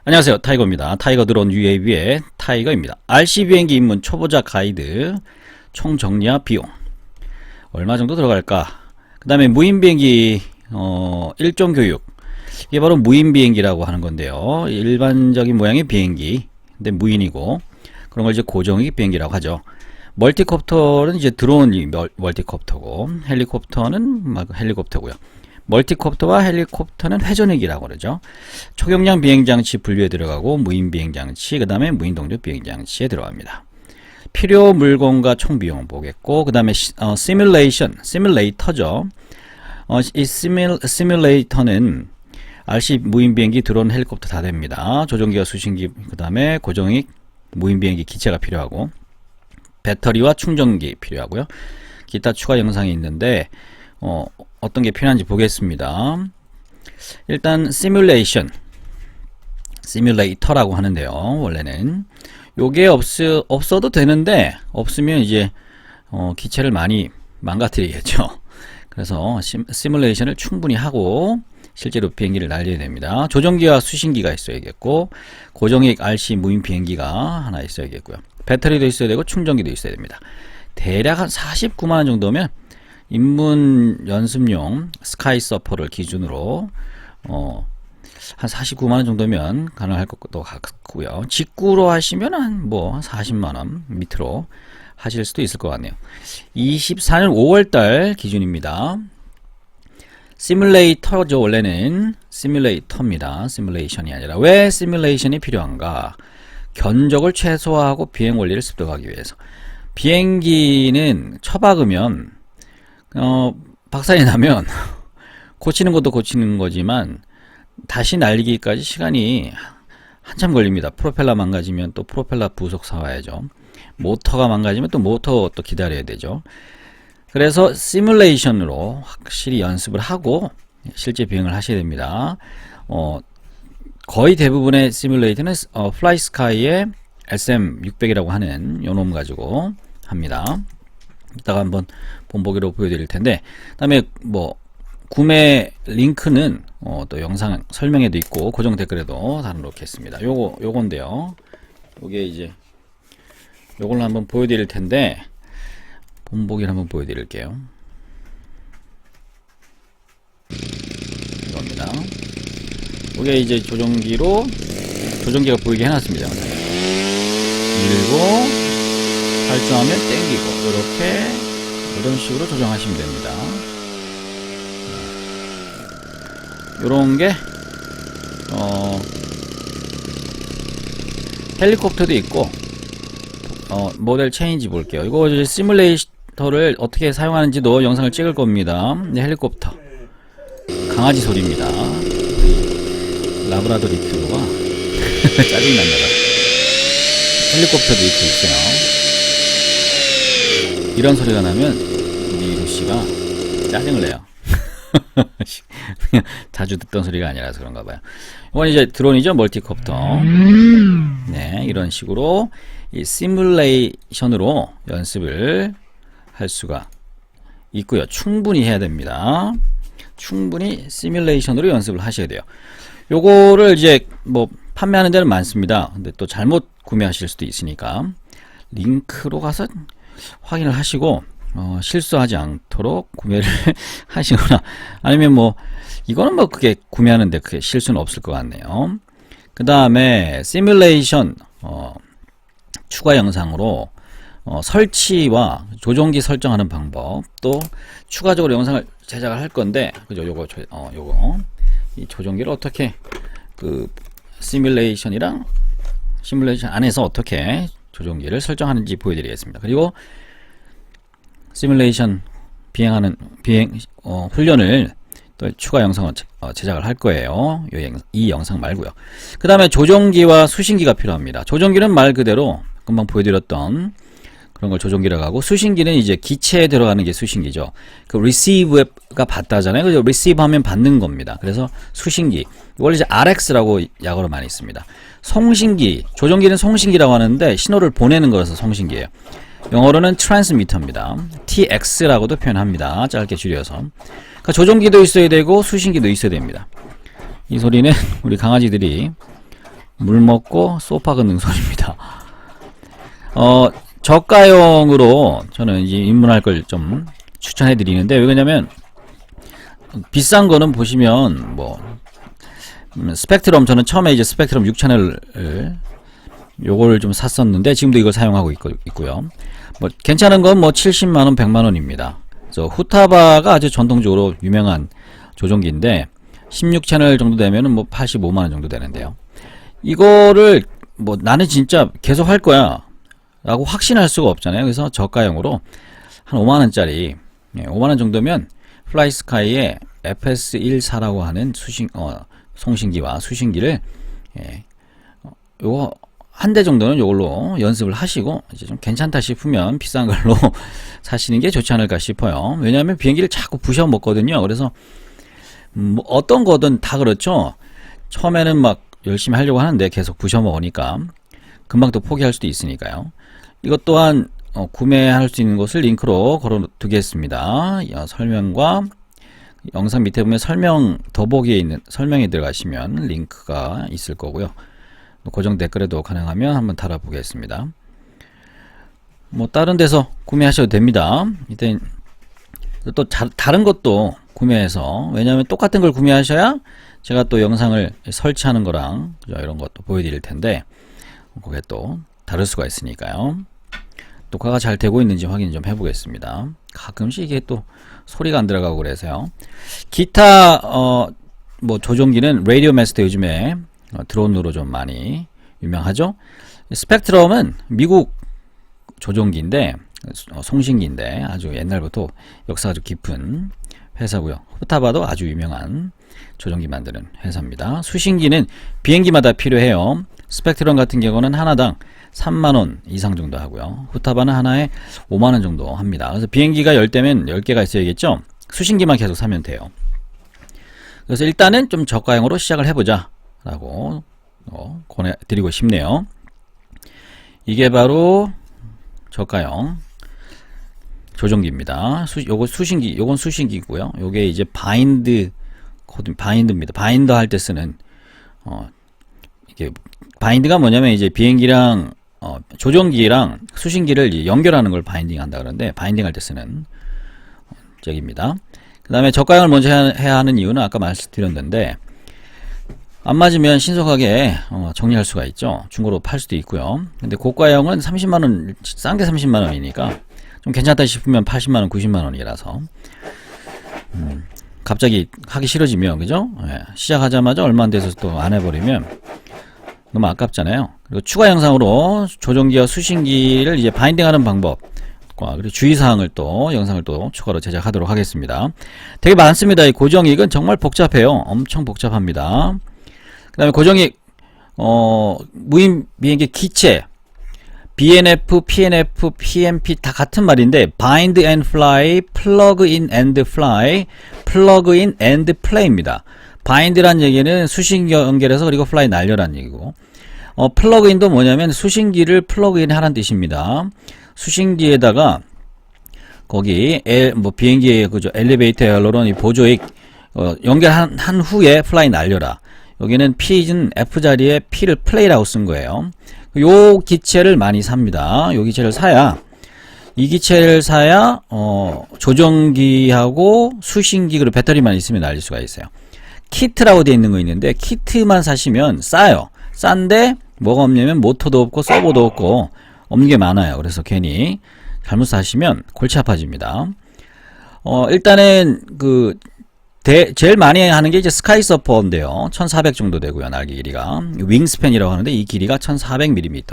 안녕하세요, 타이거입니다. 타이거 드론 UAV의 타이거입니다. RC 비행기 입문 초보자 가이드, 총 정리와 비용 얼마 정도 들어갈까? 그 다음에 무인 비행기 일종 교육, 이게 바로 무인 비행기라고 하는 건데요. 일반적인 모양의 비행기 근데 무인이고, 그런 걸 이제 고정익 비행기라고 하죠. 멀티콥터는 이제 드론이 멀티콥터고, 헬리콥터는 헬리콥터고요. 멀티콥터와 헬리콥터는 회전익이라고 그러죠. 초경량 비행장치 분류에 들어가고, 무인 비행장치, 그 다음에 무인 동력 비행장치에 들어갑니다. 필요 물건과 총 비용 보겠고, 그 다음에 시뮬레이터죠. 이 시뮬레이터는 RC 무인 비행기, 드론, 헬리콥터 다 됩니다. 조종기와 수신기, 그 다음에 고정익 무인 비행기 기체가 필요하고, 배터리와 충전기 필요하고요. 기타 추가 영상이 있는데 어떤 게 필요한지 보겠습니다. 일단 시뮬레이터라고 하는데요. 원래는 요게 없어도 되는데, 없으면 이제 기체를 많이 망가뜨리겠죠. 그래서 시뮬레이션을 충분히 하고 실제로 비행기를 날려야 됩니다. 조종기와 수신기가 있어야겠고, 고정익 RC 무인 비행기가 하나 있어야겠고요. 배터리도 있어야 되고 충전기도 있어야 됩니다. 대략 한 49만원 정도면 입문 연습용 스카이서퍼를 기준으로 한 49만원 정도면 가능할 것도 같고요. 직구로 하시면 한 40만원 밑으로 하실 수도 있을 것 같네요. 24년 5월달 기준입니다. 시뮬레이터죠. 원래는 시뮬레이터입니다. 시뮬레이션이 아니라. 왜 시뮬레이션이 필요한가? 견적을 최소화하고 비행 원리를 습득하기 위해서. 비행기는 처박으면 박살이 나면 고치는 것도 고치는 거지만 다시 날리기까지 시간이 한참 걸립니다. 프로펠러 망가지면 또 프로펠러 부속 사와야죠. 모터가 망가지면 또 모터 또 기다려야 되죠. 그래서 시뮬레이션으로 확실히 연습을 하고 실제 비행을 하셔야 됩니다. 거의 대부분의 시뮬레이터는 플라이스카이의 SM600이라고 하는 요놈 가지고 합니다. 이따가 한번 본보기로 보여드릴 텐데, 그 다음에 구매 링크는 또 영상 설명에도 있고 고정 댓글에도 달아놓겠습니다. 요건데요. 요게 이제 요걸로 한번 보여드릴 텐데, 본보기를 한번 보여드릴게요. 이겁니다. 이게 이제 조종기가 보이게 해놨습니다. 밀고 발주하면 땡기고, 이런 식으로 조정하시면 됩니다. 요런 게 헬리콥터도 있고, 모델 체인지 볼게요. 이거 이제 시뮬레이터를 어떻게 사용하는지도 영상을 찍을 겁니다. 헬리콥터 강아지 소리입니다. 라브라도 리트로가 짜증납니다. 헬리콥터도 이렇게 있어요. 이런 소리가 나면 우리 루시가 짜증을 내요. 자주 듣던 소리가 아니라서 그런가 봐요. 이건 이제 드론이죠. 멀티콥터. 네, 이런 식으로 이 시뮬레이션으로 연습을 할 수가 있고요. 충분히 해야 됩니다. 충분히 시뮬레이션으로 연습을 하셔야 돼요. 요거를 이제 판매하는 데는 많습니다. 근데 또 잘못 구매하실 수도 있으니까 링크로 가서 확인을 하시고 실수하지 않도록 구매를 하시거나, 아니면 이거는 그게 구매하는데 그게 실수는 없을 것 같네요. 그 다음에 시뮬레이션 추가 영상으로 설치와 조종기 설정하는 방법, 또 추가적으로 영상을 제작을 할 건데, 그죠? 요거 이 조종기를 어떻게 시뮬레이션 안에서 어떻게 조종기를 설정하는지 보여드리겠습니다. 그리고 시뮬레이션 훈련을 또 추가 영상을 제작을 할 거예요. 이 영상 말고요. 그 다음에 조종기와 수신기가 필요합니다. 조종기는 말 그대로 금방 보여드렸던 그런 걸 조종기라고 하고, 수신기는 이제 기체에 들어가는 게 수신기죠. receive가 받다잖아요. 그죠? receive 하면 받는 겁니다. 그래서 수신기. 이걸 이제 RX라고 약어로 많이 씁니다. 송신기. 조종기는 송신기라고 하는데 신호를 보내는 거라서 송신기예요. 영어로는 트랜스미터입니다. TX라고도 표현합니다. 짧게 줄여서. 그러니까 조종기도 있어야 되고 수신기도 있어야 됩니다. 이 소리는 우리 강아지들이 물 먹고 소파 걷는 소리입니다. 저가형으로 저는 이제 입문할 걸 좀 추천해 드리는데, 왜 그러냐면 비싼 거는 보시면 뭐 스펙트럼, 저는 처음에 이제 스펙트럼 6채널을 요걸 좀 샀었는데 지금도 이걸 사용하고 있고요. 뭐 괜찮은 건 뭐 70만원, 100만원입니다. 그래서 후타바가 아주 전통적으로 유명한 조종기인데 16채널 정도 되면은 뭐 85만원 정도 되는데요. 이거를 뭐 나는 진짜 계속 할 거야 라고 확신할 수가 없잖아요. 그래서 저가형으로 한 5만원짜리, 5만원 정도면 플라이스카이의 FS14라고 하는 송신기와 수신기를, 요거 한 대 정도는 요걸로 연습을 하시고 이제 좀 괜찮다 싶으면 비싼 걸로 사시는 게 좋지 않을까 싶어요. 왜냐하면 비행기를 자꾸 부셔 먹거든요. 그래서 뭐 어떤 거든 다 그렇죠. 처음에는 막 열심히 하려고 하는데 계속 부셔 먹으니까 금방 또 포기할 수도 있으니까요. 이것 또한 구매할 수 있는 곳을 링크로 걸어 두겠습니다. 설명과 영상 밑에 보면 설명 더보기에 있는 설명에 들어가시면 링크가 있을 거고요. 고정 댓글에도 가능하면 한번 달아보겠습니다. 뭐 다른 데서 구매하셔도 됩니다. 이때 또 다른 것도 구매해서, 왜냐하면 똑같은 걸 구매하셔야 제가 또 영상을 설치하는 거랑 이런 것도 보여드릴 텐데 그게 또 다를 수가 있으니까요. 녹화가 잘 되고 있는지 확인 좀 해보겠습니다. 가끔씩 이게 또 소리가 안 들어가고 그래서요. 기타 뭐 조종기는 라디오 마스터 요즘에 드론으로 좀 많이 유명하죠. 스펙트럼은 미국 조종기인데, 송신기인데 아주 옛날부터 역사가 아주 깊은 회사고요. 후타바도 아주 유명한 조종기 만드는 회사입니다. 수신기는 비행기마다 필요해요. 스펙트럼 같은 경우는 하나당 3만원 이상 정도 하고요. 후타바는 하나에 5만원 정도 합니다. 그래서 비행기가 10대면 10개가 있어야겠죠. 수신기만 계속 사면 돼요. 그래서 일단은 좀 저가형으로 시작을 해보자 라고 권해드리고 싶네요. 이게 바로 저가형 조종기입니다. 요거 수신기, 요건 수신기고요. 요게 이제 바인드입니다. 바인더 할 때 쓰는 이게 바인드가 뭐냐면 이제 비행기랑 조종기랑 수신기를 이제 연결하는 걸 바인딩 한다 그러는데, 바인딩 할 때 쓰는 쪽입니다. 그 다음에 저가형을 먼저 해야 하는 이유는 아까 말씀드렸는데, 안 맞으면 신속하게 정리할 수가 있죠. 중고로 팔 수도 있고요. 근데 고가형은 30만원, 싼 게 30만원이니까 좀 괜찮다 싶으면 80만원, 90만원이라서 갑자기 하기 싫어지면, 그죠? 시작하자마자 얼마 안 돼서 또 안 해버리면 너무 아깝잖아요. 그리고 추가 영상으로 조종기와 수신기를 이제 바인딩하는 방법, 그리고 주의사항을 또 영상을 또 추가로 제작하도록 하겠습니다. 되게 많습니다. 이 고정익은 정말 복잡해요. 엄청 복잡합니다. 그 다음에 고정익, 무인 비행기 기체, BNF, PNF, PMP 다 같은 말인데, bind and fly, plug in and fly, plug in and play입니다. bind란 얘기는 수신기 연결해서 그리고 fly 날려란 얘기고, 플러그인도 뭐냐면 수신기를 플러그인 하라는 뜻입니다. 수신기에다가 거기 뭐 비행기의 그죠, 엘리베이터 열로론 이 보조익 연결한 후에 fly 날려라. 여기는 P는 F 자리에 P를 play라고 쓴 거예요. 요 기체를 많이 삽니다. 요 기체를 사야, 이 기체를 사야 조종기하고 수신기 그리고 배터리만 있으면 날릴 수가 있어요. 키트라고 되어 있는 거 있는데, 키트만 사시면 싸요. 싼데 뭐가 없냐면 모터도 없고 서버도 없고 없는 게 많아요. 그래서 괜히 잘못 사시면 골치 아파집니다. 일단은 제일 많이 하는 게 이제 스카이서퍼인데요. 1400 정도 되고요. 날개 길이가. 윙스팬이라고 하는데 이 길이가 1400mm,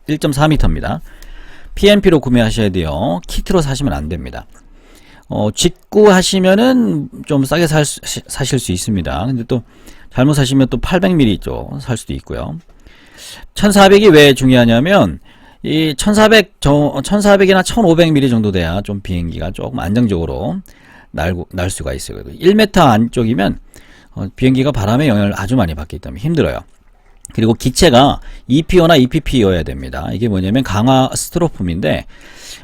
1.4m입니다. PNP로 구매하셔야 돼요. 키트로 사시면 안 됩니다. 직구 하시면은 좀 싸게 사실 수 있습니다. 근데 또 잘못 사시면 또 800mm 쪽 살 수도 있고요. 1400이 왜 중요하냐면, 이 1400이나 1500mm 정도 돼야 좀 비행기가 조금 안정적으로 날 수가 있어요. 1m 안쪽이면 비행기가 바람의 영향을 아주 많이 받기 때문에 힘들어요. 그리고 기체가 EPO나 EPP여야 됩니다. 이게 뭐냐면 강화 스티로폼인데,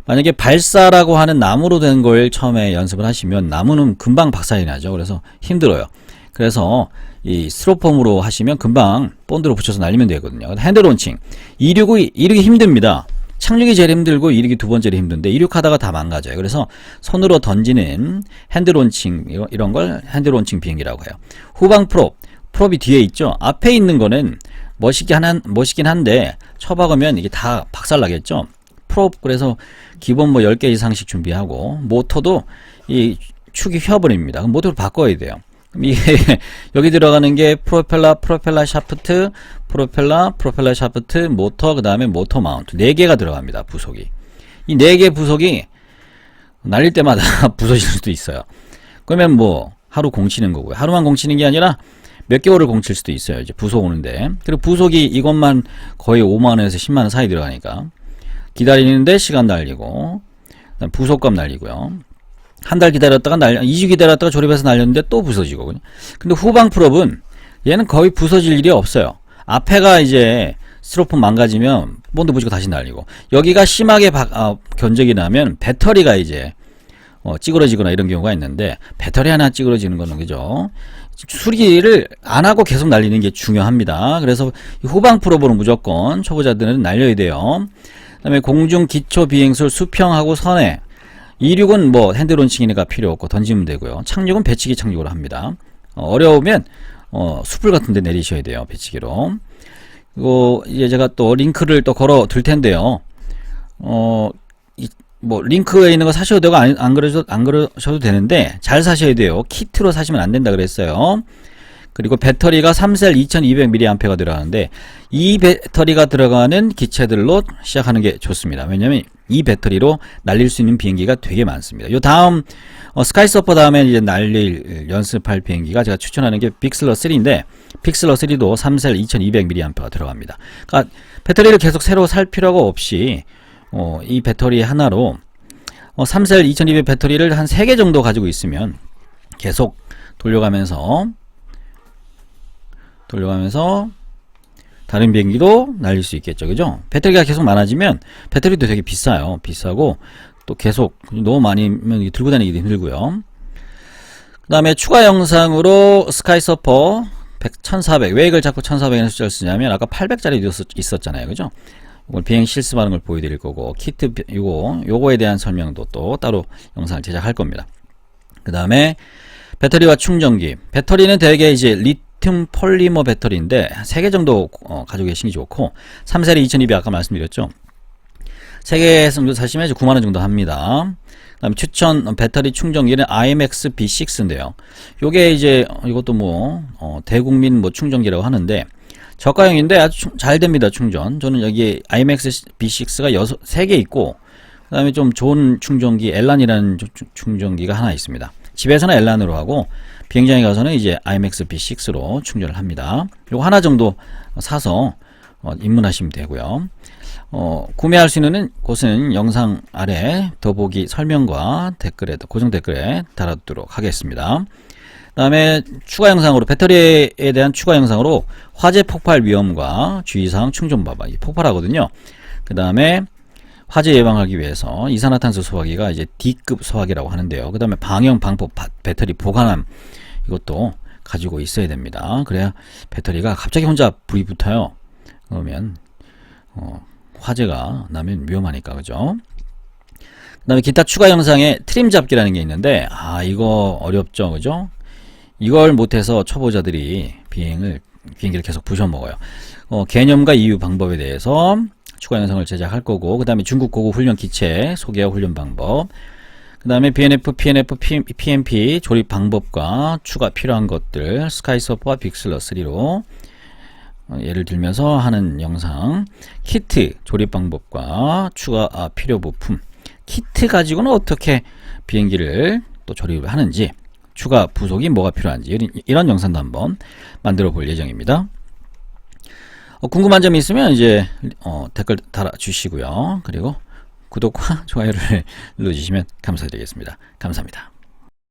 만약에 발사라고 하는 나무로 된 걸 처음에 연습을 하시면 나무는 금방 박살이 나죠. 그래서 힘들어요. 그래서 이 스티로폼으로 하시면 금방 본드로 붙여서 날리면 되거든요. 핸드 론칭. 이륙이 힘듭니다. 착륙이 제일 힘들고 이륙이 두 번째로 힘든데 이륙하다가 다 망가져요. 그래서 손으로 던지는 핸드 론칭 이런 걸 핸드 론칭 비행기라고 해요. 후방 프롭이 뒤에 있죠. 앞에 있는 거는 멋있긴 한데 쳐박으면 이게 다 박살나겠죠. 프롭 그래서 기본 뭐 10개 이상씩 준비하고 모터도 이 축이 휘어버립니다. 그럼 모터를 바꿔야 돼요. 이게 여기 들어가는 게 프로펠러 샤프트, 프로펠러 샤프트, 모터, 그 다음에 모터 마운트 4개가 들어갑니다. 부속이. 이 4개 부속이 날릴 때마다 부서질 수도 있어요. 그러면 뭐 하루 공치는 거고요. 하루만 공치는 게 아니라 몇 개월을 공칠 수도 있어요. 이제 부속 오는데. 그리고 부속이 이것만 거의 5만원에서 10만원 사이 들어가니까 기다리는데 시간 날리고 부속값 날리고요. 한 달 기다렸다가 2주 기다렸다가 조립해서 날렸는데 또 부서지고. 근데 후방 프롭은 얘는 거의 부서질 일이 없어요. 앞에가 이제 스티로폼 망가지면 본드 부시고 다시 날리고, 여기가 심하게 견적이 나면 배터리가 이제 찌그러지거나 이런 경우가 있는데, 배터리 하나 찌그러지는 거는 그죠. 수리를 안 하고 계속 날리는 게 중요합니다. 그래서 후방 프롭으로 무조건 초보자들은 날려야 돼요. 그 다음에 공중 기초 비행술 수평하고 선회. 이륙은 뭐 핸드 론칭이니까 필요 없고 던지면 되고요. 착륙은 배치기 착륙으로 합니다. 어려우면 숯불 같은 데 내리셔야 돼요. 배치기로. 그리고 이제 제가 또 링크를 또 걸어 둘 텐데요. 뭐 링크에 있는 거 사셔도 되고 안 그러셔도 되는데 잘 사셔야 돼요. 키트로 사시면 안 된다 그랬어요. 그리고 배터리가 3셀 2200mAh가 들어가는데 이 배터리가 들어가는 기체들로 시작하는 게 좋습니다. 왜냐면 이 배터리로 날릴 수 있는 비행기가 되게 많습니다. 요 다음 스카이서퍼 다음에 이제 날릴 연습할 비행기가 제가 추천하는 게 빅슬러 3인데, 빅슬러 3도 3셀 2200mAh가 들어갑니다. 그러니까 배터리를 계속 새로 살 필요가 없이 이 배터리 하나로 3셀 2200 배터리를 한 3개 정도 가지고 있으면 계속 돌려가면서 다른 비행기도 날릴 수 있겠죠. 그죠? 배터리가 계속 많아지면 배터리도 되게 비싸요. 비싸고 또 계속 너무 많이면 들고 다니기도 힘들고요. 그 다음에 추가 영상으로 스카이서퍼 1400 왜 이걸 자꾸 1400이라는 숫자를 쓰냐면 아까 800짜리 있었잖아요. 그죠? 오늘 비행 실습하는 걸 보여드릴 거고, 키트 요거에 대한 설명도 또 따로 영상을 제작할 겁니다. 그 다음에 배터리와 충전기. 배터리는 대개 이제 리튬 폴리머 배터리인데 3개 정도 가지고 계시는 게 좋고, 3셀이 2200 아까 말씀드렸죠. 3개 정도 사시면 이제 9만원 정도 합니다. 그 다음에 추천 배터리 충전기는 IMX B6인데요. 요게 이제 이것도 뭐 대국민 뭐 충전기라고 하는데 저가형인데 아주 잘 됩니다. 충전. 저는 여기 IMX B6가 3개 있고, 그 다음에 좀 좋은 충전기 엘란이라는 충전기가 하나 있습니다. 집에서는 엘란으로 하고 비행장에 가서는 이제 IMX B6로 충전을 합니다. 요거 하나 정도 사서 입문하시면 되고요. 구매할 수 있는 곳은 영상 아래 더보기 설명과 댓글에, 고정 댓글에 달아두도록 하겠습니다. 그 다음에 추가 영상으로, 배터리에 대한 추가 영상으로 화재 폭발 위험과 주의사항 충전 방법, 폭발하거든요. 그 다음에 화재 예방하기 위해서 이산화탄소 소화기가 이제 D급 소화기라고 하는데요. 그 다음에 방형 방법 배터리 보관함, 이것도 가지고 있어야 됩니다. 그래야 배터리가 갑자기 혼자 불이 붙어요. 그러면 화재가 나면 위험하니까. 그죠? 그 다음에 기타 추가 영상에 트림 잡기라는 게 있는데, 이거 어렵죠. 그죠? 이걸 못해서 초보자들이 비행기를 계속 부셔먹어요. 개념과 이유 방법에 대해서 추가 영상을 제작할 거고, 그 다음에 중국 고급 훈련 기체 소개와 훈련 방법, 그 다음에 BNF, PNF, PMP 조립 방법과 추가 필요한 것들, 스카이서퍼와 빅슬러 3로 예를 들면서 하는 영상, 키트 조립 방법과 추가 필요 부품, 키트 가지고는 어떻게 비행기를 또 조립을 하는지, 추가 부속이 뭐가 필요한지, 이런 영상도 한번 만들어 볼 예정입니다. 궁금한 점이 있으면 이제 댓글 달아주시고요. 그리고 구독과 좋아요를 눌러주시면 감사드리겠습니다. 감사합니다.